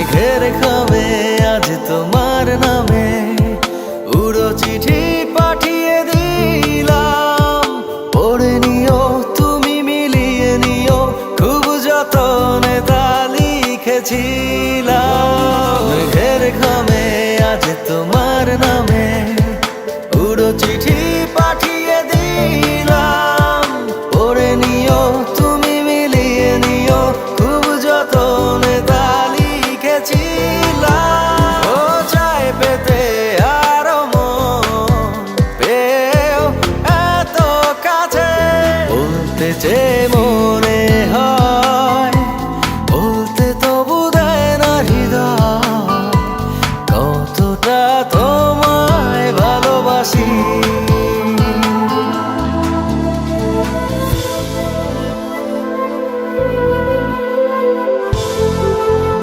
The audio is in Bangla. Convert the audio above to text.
মেঘের খামে আজ তোমার নামে উড়ো চিঠি পাঠিয়ে দিলাম, পড়ে নিও তুমি মিলিয়ে নিও, খুব যতনে তা লিখেছিলাম। মেঘের খামে